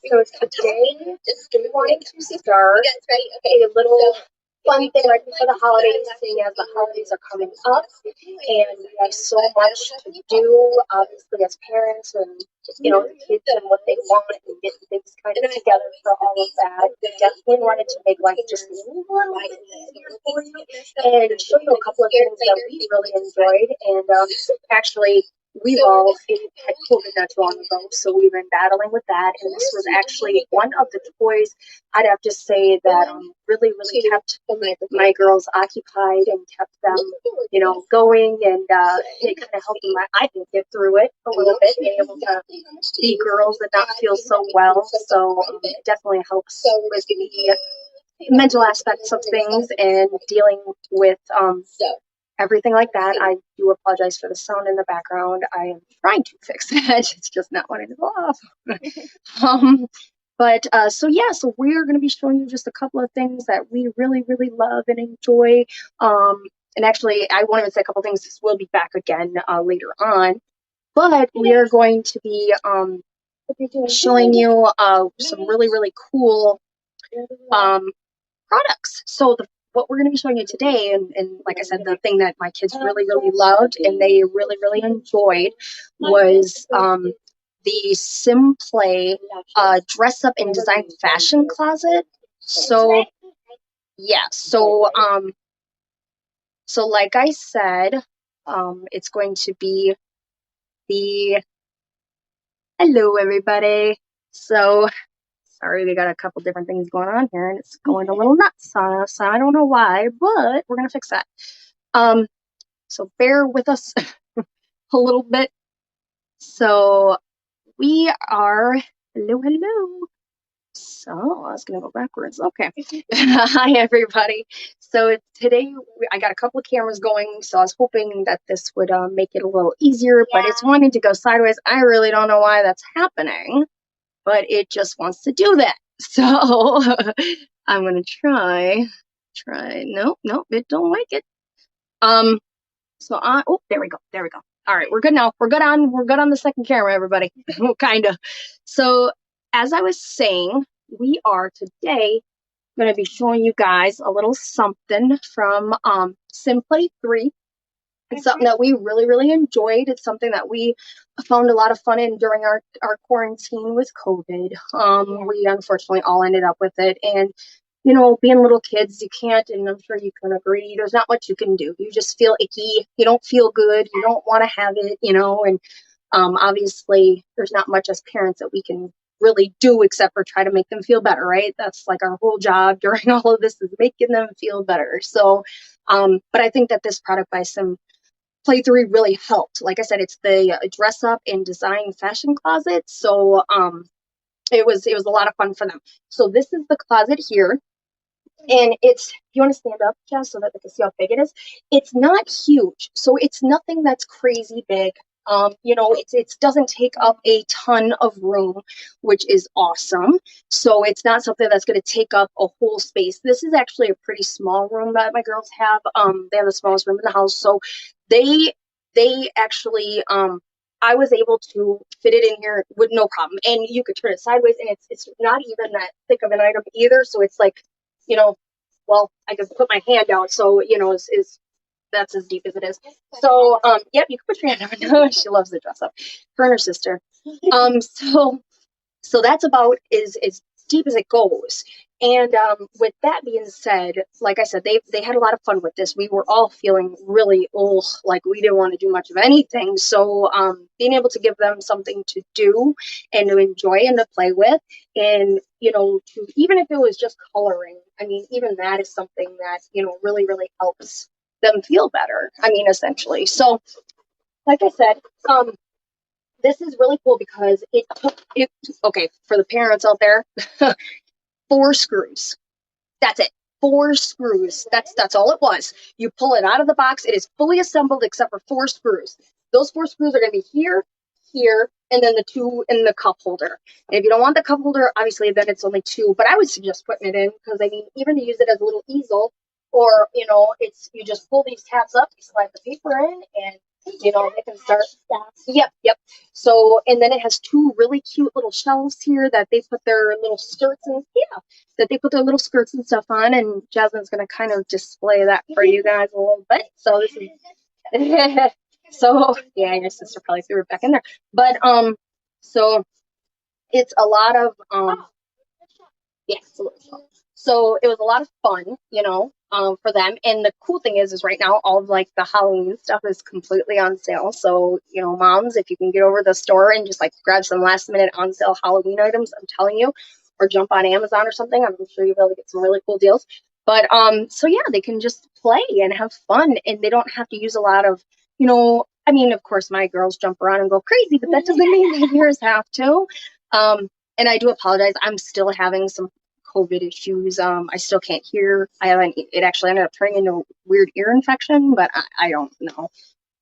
So today we wanted to start a little fun thing right before the holidays, seeing as the holidays are coming up, and we have so much to do, obviously as parents, and the kids and what they want, and getting things kind of together for all of that. We definitely wanted to make life just a little easier for you, and show you a couple of things that we really enjoyed, and actually. We've all had COVID not too long ago, so we've been battling with that. And this was actually one of the toys I'd have to say that really kept my girls occupied and kept them, going. And it kind of helped them, I think, get through it a little bit, being able to be girls and not feel so well. So it definitely helps with the mental aspects of things and dealing with everything like that. I do apologize for the sound in the background. I am trying to fix it. It's just not wanting to go off. So we're going to be showing you just a couple of things that we really love and enjoy. And actually, I wanted to say a couple of things. We'll be back again later on. But we are going to be showing you some really cool products. So what we're going to be showing you today, and like I said, the thing that my kids really loved and they really enjoyed was the Simplay dress up and design fashion closet. So yeah, so like I said, it's going to be hello everybody. So sorry, we got a couple different things going on here, and it's going a little nuts on us. I don't know why, but we're gonna fix that. So bear with us a little bit. So we are hello. So I was gonna go backwards. Okay. Hi everybody. So today I got a couple of cameras going, so I was hoping that this would make it a little easier, but it's wanting to go sideways. I really don't know why that's happening, but it just wants to do that. So I'm gonna try. Nope, it don't like it. There we go. All right, we're good now. We're good on the second camera, everybody. Kinda. So as I was saying, we are today gonna be showing you guys a little something from Simplay 3. It's something that we really enjoyed. It's something that we found a lot of fun in during our quarantine with COVID. We unfortunately all ended up with it. And, being little kids, you can't, and I'm sure you can agree, there's not much you can do. You just feel icky. You don't feel good. You don't want to have it, and obviously there's not much as parents that we can really do except for try to make them feel better, right? That's like our whole job during all of this is making them feel better. So, but I think that this product by Play 3 really helped. Like I said, it's the dress up and design fashion closet. So it was a lot of fun for them. So this is the closet here. And it's, you want to stand up, Jess, so that they can see how big it is? It's not huge. So it's nothing that's crazy big. It doesn't take up a ton of room, which is awesome. So it's not something that's going to take up a whole space. This is actually a pretty small room that my girls have. They have the smallest room in the house. So they actually, I was able to fit it in here with no problem. And you could turn it sideways, and it's not even that thick of an item either. So it's like, well, I can put my hand out. So, that's as deep as it is. So, yep, you can put your hand out. No, she loves the dress up. Her and her sister. So that's about as deep as it goes. And with that being said, like I said, they had a lot of fun with this. We were all feeling really like we didn't want to do much of anything. So being able to give them something to do and to enjoy and to play with, and to even if it was just coloring, I mean, even that is something that really helps them feel better. I mean, essentially. So, like I said, this is really cool because it took it. Okay, for the parents out there. 4 screws. That's it. 4 screws. That's all it was. You pull it out of the box. It is fully assembled except for 4 screws. Those 4 screws are going to be here, and then the 2 in the cup holder. And if you don't want the cup holder, obviously, then it's only 2. But I would suggest putting it in because, I mean, even to use it as a little easel, or, you just pull these tabs up, you slide the paper in, and You know, they can start. Yep, yep. So, and then it has two really cute little shelves here that they put their little skirts and that they put their little skirts and stuff on. And Jasmine's gonna kind of display that for you guys a little bit. So this is so yeah, your sister probably threw it back in there. But so it's a lot of yeah, so it was a lot of fun, you know, for them. And the cool thing is right now all of like the Halloween stuff is completely on sale. So, you know, moms, if you can get over to the store and just like grab some last minute on sale Halloween items, I'm telling you, or jump on Amazon or something, I'm sure you'll be able to get some really cool deals. But so yeah, they can just play and have fun, and they don't have to use a lot of, you know, I mean, of course my girls jump around and go crazy, but that doesn't mean that yours have to. And I do apologize. I'm still having some COVID issues. I still can't hear. I haven't. It actually ended up turning into a weird ear infection, but I don't know.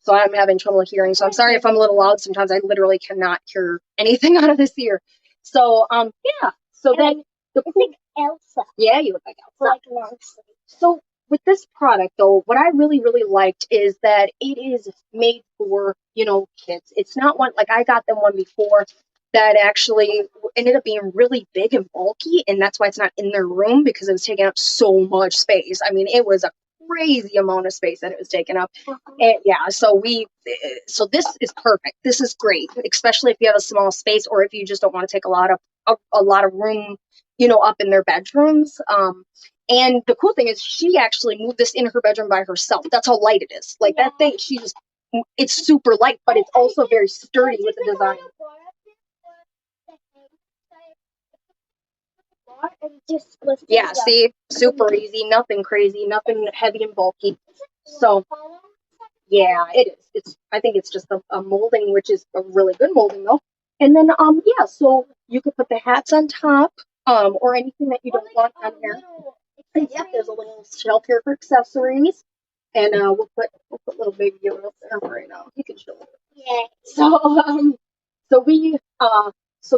So I'm having trouble hearing. So I'm sorry if I'm a little loud. Sometimes I literally cannot hear anything out of this ear. So yeah. So then the like Elsa. Yeah, you look like Elsa. Like long sleeve. So with this product though, what I really liked is that it is made for, you know, kids. It's not one like I got them one before that actually ended up being really big and bulky, and that's why it's not in their room, because it was taking up so much space. I mean, it was a crazy amount of space that it was taking up. And yeah, so this is perfect. This is great, especially if you have a small space or if you just don't want to take a lot of room, you know, up in their bedrooms. And the cool thing is she actually moved this in her bedroom by herself. That's how light it is. Like that thing, it's super light, but it's also very sturdy with the design. Yeah, see, super easy, nothing crazy, nothing heavy and bulky. So yeah, it is. I think it's just a molding, which is a really good molding though. And then yeah, so you could put the hats on top, or anything that you don't want on here. Yeah, there's a little shelf here for accessories. And we'll put little baby Yoda there right now. You can show it. Yeah. So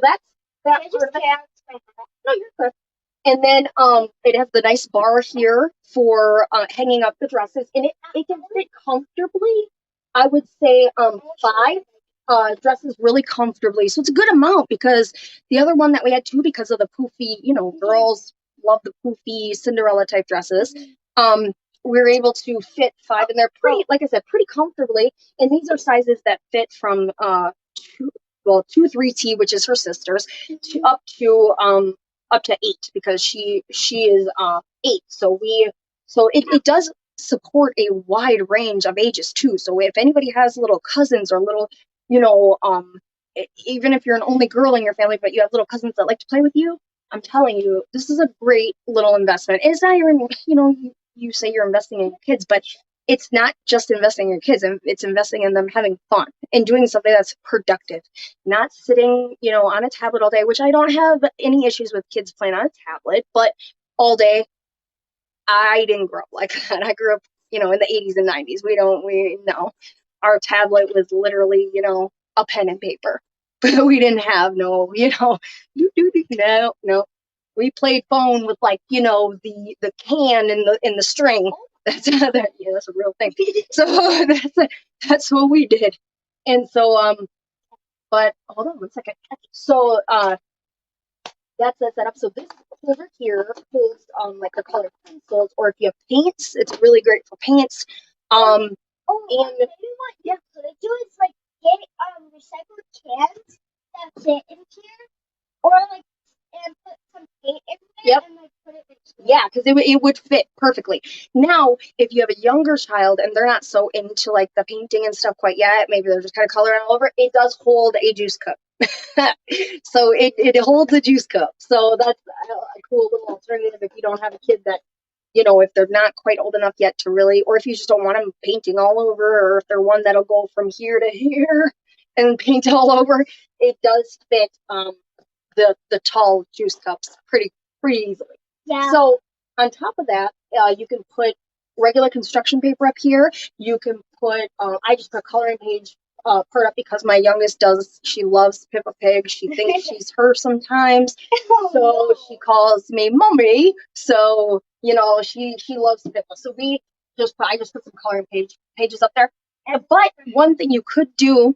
that's that. No, you're good. And then it has the nice bar here for hanging up the dresses, and it can fit comfortably. I would say 5 dresses really comfortably. So it's a good amount, because the other one that we had too, because of the poofy, you know, girls love the poofy Cinderella type dresses. We were able to fit 5 in there pretty, like I said, pretty comfortably. And these are sizes that fit from 2-3T, which is her sister's, up to 8, because she is 8. So it does support a wide range of ages too. So if anybody has little cousins or little, you know, even if you're an only girl in your family, but you have little cousins that like to play with you, I'm telling you, this is a great little investment. It's not your, you know, you say you're investing in your kids, but it's not just investing in your kids, it's investing in them having fun and doing something that's productive, not sitting, you know, on a tablet all day, which I don't have any issues with kids playing on a tablet, but all day, I didn't grow up like that. I grew up, you know, in the 80s and 90s. We know our tablet was literally, you know, a pen and paper, but we didn't have no, you know, no. We played phone with, like, you know, the can and the string. That's yeah, that's a real thing. So that's what we did. And so but hold on one second. So that's the setup. So this over here holds like the colored pencils, or if you have paints, it's really great for paints. And maybe what you could do is like get recycled cans that fit in here, or like and put some paint in there. Yep. And like put it in here. Yeah, because it would fit perfectly. Now, if you have a younger child and they're not so into like the painting and stuff quite yet, maybe they're just kind of coloring all over, it does hold a juice cup. So it holds a juice cup. So that's a cool little alternative if you don't have a kid that, you know, if they're not quite old enough yet to really, or if you just don't want them painting all over, or if they're one that'll go from here to here and paint all over, it does fit the tall juice cups pretty easily. Yeah. So on top of that, you can put regular construction paper up here. You can put I just put coloring page part up because my youngest she loves Peppa Pig. She thinks she's her sometimes. So she calls me mommy. So, you know, she loves Pippa. So I just put some coloring pages up there. But one thing you could do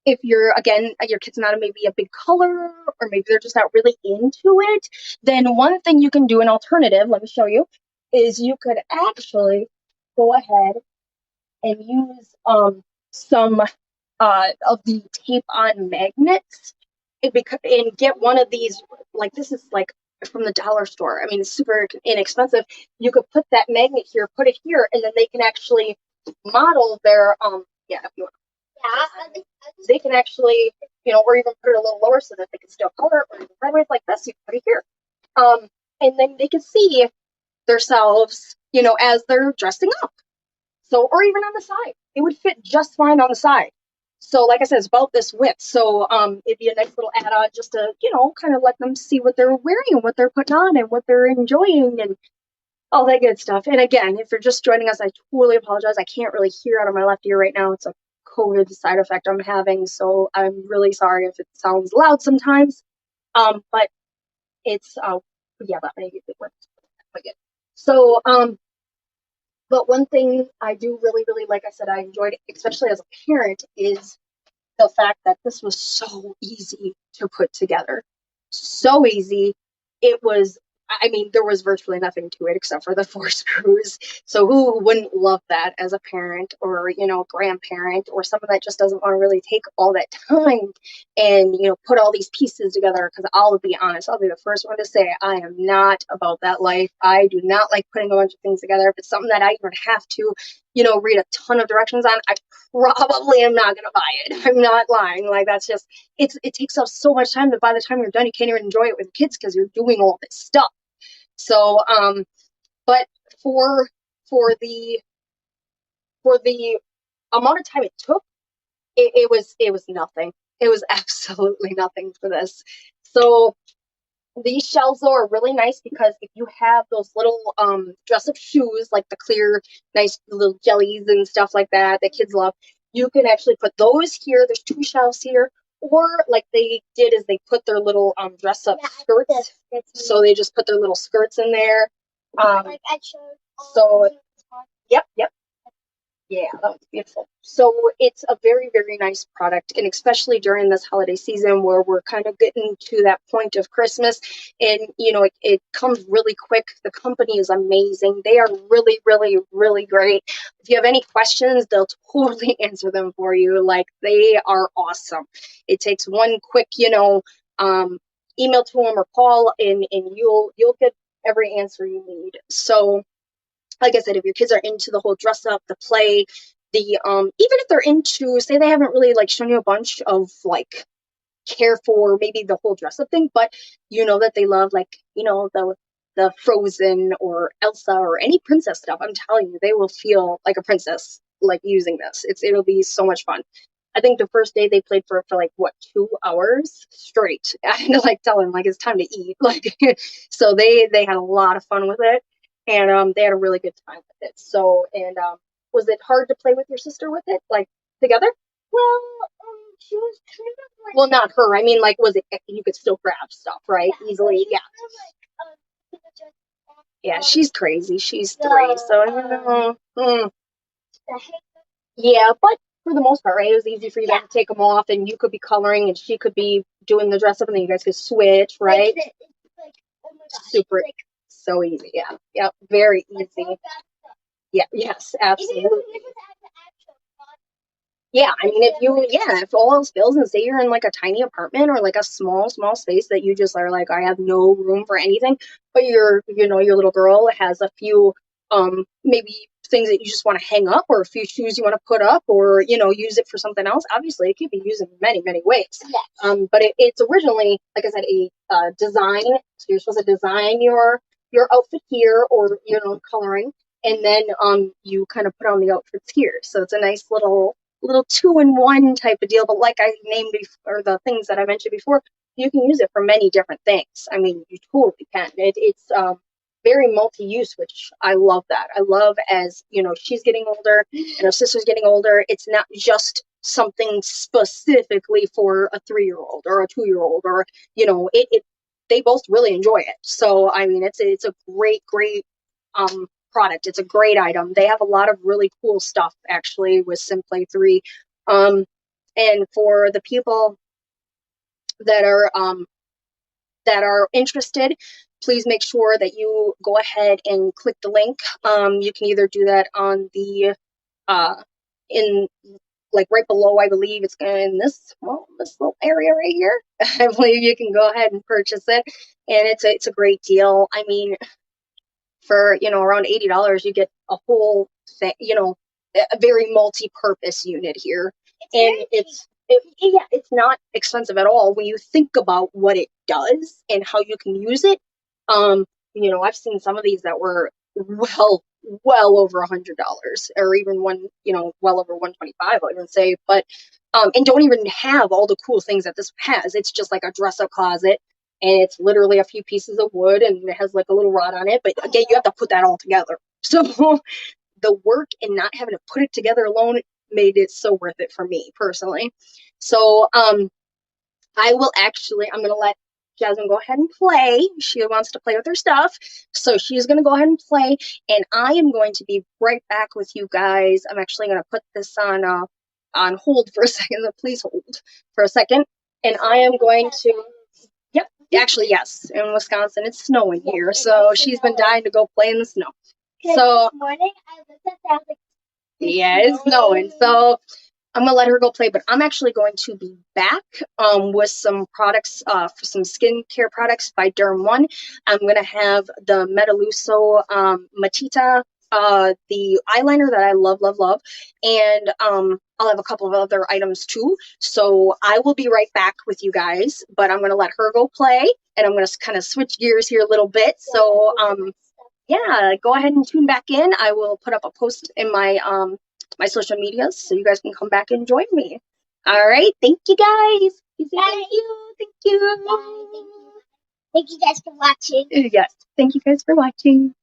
if you're, again, your kid's not maybe a big color, or maybe they're just not really into it, then one thing you can do, an alternative, let me show you, is you could actually go ahead and use some of the tape-on magnets and get one of these, like this is like from the dollar store. I mean, it's super inexpensive. You could put that magnet here, put it here, and then they can actually model their yeah, if you want. Yeah, they can actually, or even put it a little lower so that they can still color it, or even red like this. You can put it here, and then they can see themselves, as they're dressing up. So, or even on the side, it would fit just fine on the side. So, like I said, it's about this width. So, it'd be a nice little add-on just to, kind of let them see what they're wearing and what they're putting on and what they're enjoying and all that good stuff. And again, if you're just joining us, I totally apologize. I can't really hear out of my left ear right now. It's a COVID side effect I'm having, so I'm really sorry if it sounds loud sometimes. But it's yeah, that maybe it works. So, but one thing I do really, really, like I said, I enjoyed, especially as a parent, is the fact that this was so easy to put together. So easy. It was, I mean, there was virtually nothing to it except for the 4 screws. So who wouldn't love that as a parent or, grandparent, or someone that just doesn't want to really take all that time and, put all these pieces together? Because I'll be honest, I'll be the first one to say I am not about that life. I do not like putting a bunch of things together. If it's something that I even have to, read a ton of directions on, I probably am not going to buy it. I'm not lying. Like, that's just, it takes up so much time that by the time you're done, you can't even enjoy it with kids because you're doing all this stuff. So, but for the amount of time it took, it was nothing. It was absolutely nothing for this. So these shells though are really nice because if you have those little dress up shoes, like the clear, nice little jellies and stuff like that kids love, you can actually put those here. There's 2 shelves here. Or like they did is they put their little dress up skirts. So they just put their little skirts in there. So yep. Yeah, that was beautiful. So it's a very, very nice product, and especially during this holiday season where we're kind of getting to that point of Christmas, and it comes really quick. The company is amazing. They are really, really, really great. If you have any questions, they'll totally answer them for you. Like, they are awesome. It takes one quick, email to them or call, and you'll get every answer you need. So, like I said, if your kids are into the whole dress up, the play, the even if they're into, say they haven't really like shown you a bunch of like care for maybe the whole dress up thing, but that they love, like, the Frozen or Elsa or any princess stuff, I'm telling you, they will feel like a princess like using this. It'll be so much fun. I think the first day they played for like 2 hours straight. I had to like tell them like it's time to eat. Like, so they had a lot of fun with it. And they had a really good time with it. So, and was it hard to play with your sister with it, like together? Well, she was kind of like, well, not her. I mean, like, was it, you could still grab stuff, right? Yeah, easily, yeah. Yeah, she's crazy. She's 3, so yeah, but for the most part, right? It was easy for you guys to take them off, and you could be coloring, and she could be doing the dress up, and then you guys could switch, right? Super, so easy. Yeah, yep, very easy. Yeah, yes, absolutely. Yeah, I mean, if all else fails, and say you're in like a tiny apartment or like a small space that you just are like, I have no room for anything, but your little girl has a few, maybe things that you just want to hang up, or a few shoes you want to put up, or, use it for something else. Obviously, it can be used in many, many ways. Yes. But it's originally, like I said, a design. So you're supposed to design your outfit here, or, coloring. And then you kind of put on the outfits here. So it's a nice little 2-in-1 type of deal. But like I named before, or the things that I mentioned before, you can use it for many different things. I mean, you totally can. It's very multi-use, which I love that. I love, as she's getting older and her sister's getting older, it's not just something specifically for a 3-year-old or a 2-year-old, or they both really enjoy it. So I mean, it's a great product. It's a great item. They have a lot of really cool stuff actually with Simplay 3. And for the people that are interested, please make sure that you go ahead and click the link. You can either do that on the in like right below, I believe it's in this little area right here. I believe you can go ahead and purchase it, and it's a great deal. I mean, for around $80, you get a whole thing, a very multi-purpose unit here, and it's not expensive at all when you think about what it does and how you can use it. I've seen some of these that were well over $100, or even well over 125, I even say, but and don't even have all the cool things that this has. It's just like a dress-up closet, and it's literally a few pieces of wood, and it has like a little rod on it. But again, you have to put that all together. So the work and not having to put it together alone made it so worth it for me personally. So I'm gonna let Jasmine go ahead and play. She wants to play with her stuff, so she's gonna go ahead and play, and I am going to be right back with you guys. I'm actually gonna put this on hold for a second. So please hold for a second, and I am going to. Yep, actually yes. In Wisconsin, it's snowing here, so she's been dying to go play in the snow. So morning, I looked at that. Yeah, it's snowing, so I'm gonna let her go play, but I'm actually going to be back with some products, for some skincare products by Derm One. I'm gonna have the Metaluso Matita, the eyeliner that I love, and I'll have a couple of other items too. So I will be right back with you guys, but I'm gonna let her go play, and I'm gonna kind of switch gears here a little bit. So yeah, go ahead and tune back in. I will put up a post in my my social medias so you guys can come back and join me. All right, thank you guys. Thank you. Thank you guys for watching. Yes, thank you guys for watching.